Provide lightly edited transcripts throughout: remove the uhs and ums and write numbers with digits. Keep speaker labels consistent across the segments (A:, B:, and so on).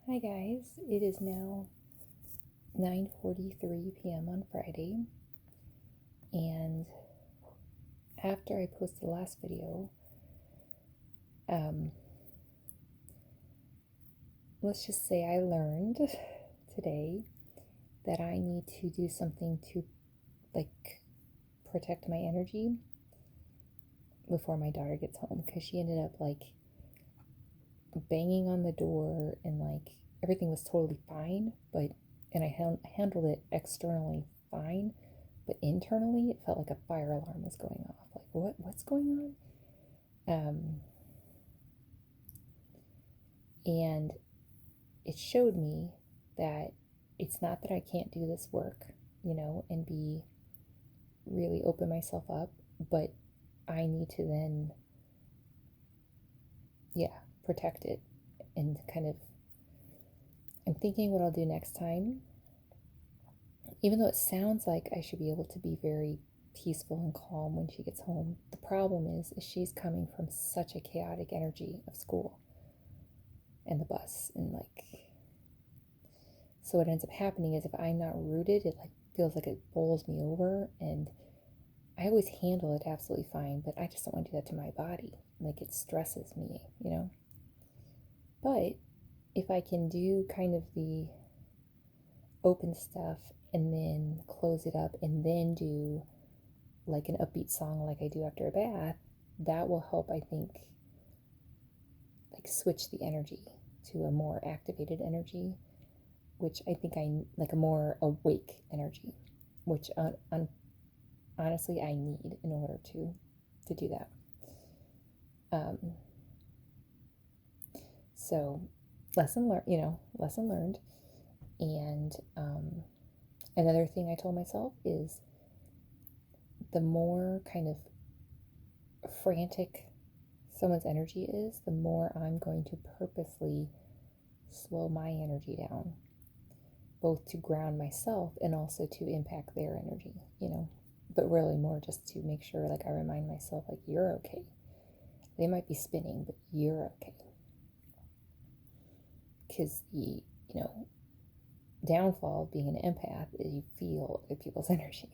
A: Hi guys, it is now 9:43 p.m. on Friday, and after I posted the last video, let's just say I learned today that I need to do something to protect my energy before my daughter gets home, because she ended up banging on the door and everything was totally fine, and I handled it externally fine, but internally it felt like a fire alarm was going off. What's going on? And it showed me that it's not that I can't do this work, and be really open myself up, but I need to then, protect it. And I'm thinking what I'll do next time, even though it sounds like I should be able to be very peaceful and calm when she gets home. The problem is she's coming from such a chaotic energy of school and the bus, and so what ends up happening is if I'm not rooted, it feels like it bowls me over, and I always handle it absolutely fine, but I just don't want to do that to my body. It stresses me. But if I can do kind of the open stuff and then close it up and then do an upbeat song like I do after a bath, that will help, I think, switch the energy to a more activated energy, which I think a more awake energy, which honestly I need in order to do that. So lesson learned. And another thing I told myself is the more kind of frantic someone's energy is, the more I'm going to purposely slow my energy down, both to ground myself and also to impact their energy, but really more just to make sure I remind myself you're okay. They might be spinning, but you're okay. Because the downfall of being an empath is you feel other people's energy,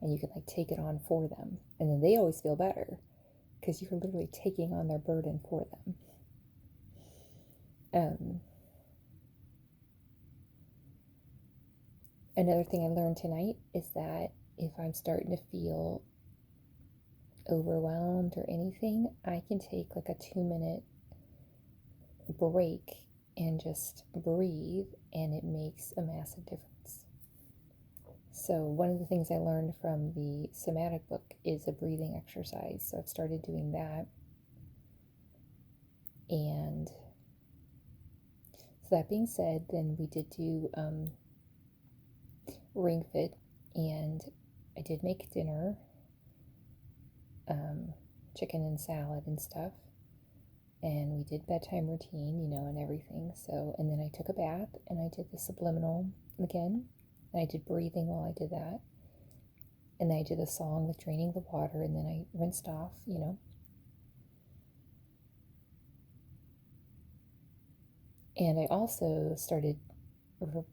A: and you can take it on for them, and then they always feel better because you're literally taking on their burden for them. Another thing I learned tonight is that if I'm starting to feel overwhelmed or anything, I can take a 2-minute break and just breathe, and it makes a massive difference. So one of the things I learned from the somatic book is a breathing exercise. So I've started doing that. And so that being said, then we did do Ring Fit, and I did make dinner, chicken and salad and stuff, and we did bedtime routine, and everything. So, and then I took a bath, and I did the subliminal again, and I did breathing while I did that, and then I did a song with draining the water, and then I rinsed off, And I also started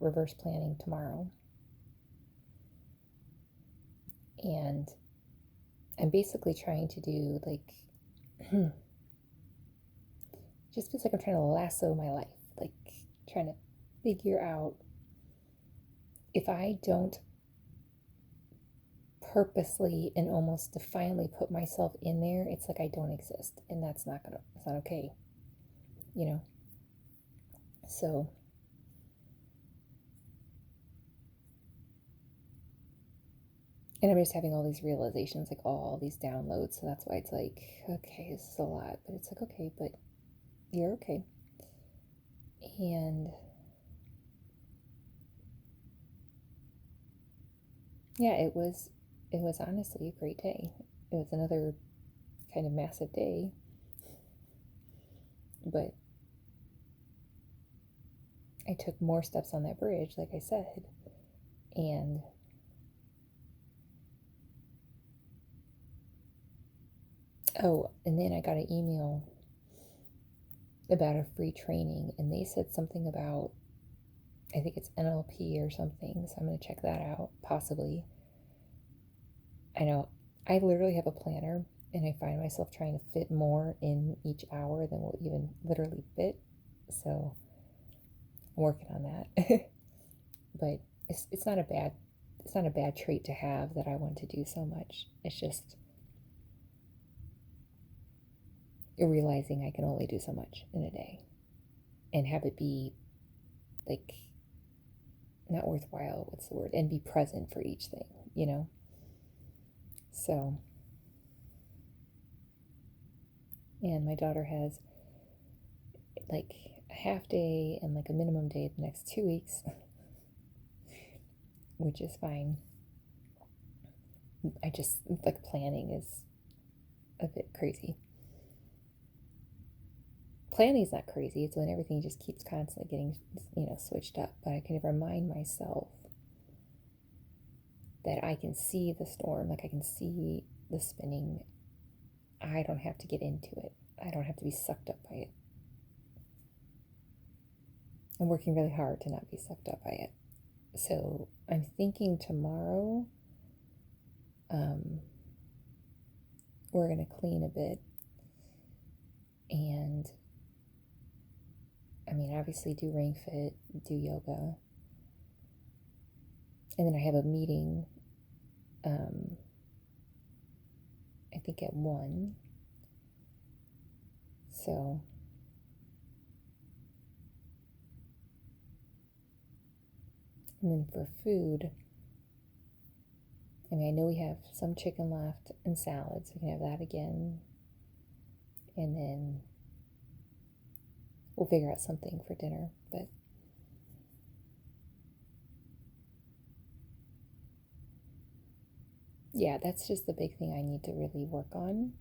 A: reverse planning tomorrow. And I'm basically trying to do just feels like I'm trying to lasso my life, trying to figure out if I don't purposely and almost defiantly put myself in there, it's like I don't exist, and it's not okay, So and I'm just having all these realizations, all these downloads, so that's why it's okay, this is a lot, but it's okay, but you're okay. And yeah, it was honestly a great day. It was another kind of massive day, but I took more steps on that bridge, like I said, and and then I got an email about a free training, and they said something about, I think it's NLP or something, so I'm going to check that out, possibly. I know I literally have a planner, and I find myself trying to fit more in each hour than will even literally fit, so I'm working on that. But it's not a bad trait to have, that I want to do so much. It's just realizing I can only do so much in a day, and have it be like not worthwhile, what's the word, and be present for each thing, you know? So, and my daughter has like a half day and like a minimum day the next 2 weeks, which is fine. I just, like, planning is a bit crazy. Planning is not crazy, it's when everything just keeps constantly getting, switched up. But I can remind myself that I can see the storm, like I can see the spinning. I don't have to get into it. I don't have to be sucked up by it. I'm working really hard to not be sucked up by it. So I'm thinking tomorrow we're going to clean a bit. And I mean, obviously do ring fit, do yoga. And then I have a meeting, I think at 1. So, and then for food, I mean, I know we have some chicken left and salads. We can have that again. And then we'll figure out something for dinner. But yeah, that's just the big thing I need to really work on,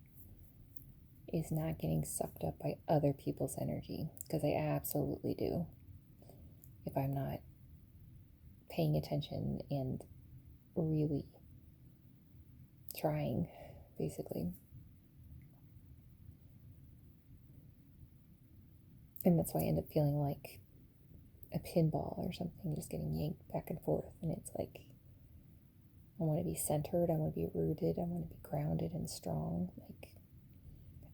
A: is not getting sucked up by other people's energy, because I absolutely do if I'm not paying attention and really trying, basically. And that's why I end up feeling like a pinball or something, just getting yanked back and forth. And it's like, I want to be centered, I want to be rooted, I want to be grounded and strong. Like,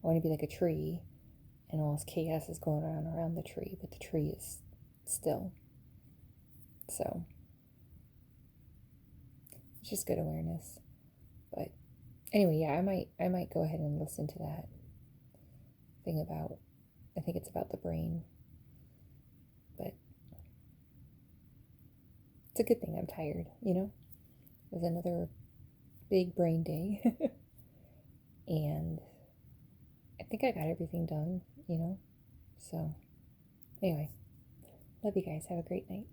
A: I want to be like a tree, and all this chaos is going on around the tree, but the tree is still. So it's just good awareness. But anyway, yeah, I might go ahead and listen to that thing about, I think it's about the brain. But it's a good thing I'm tired, It was another big brain day. And I think I got everything done, So anyway, love you guys. Have a great night.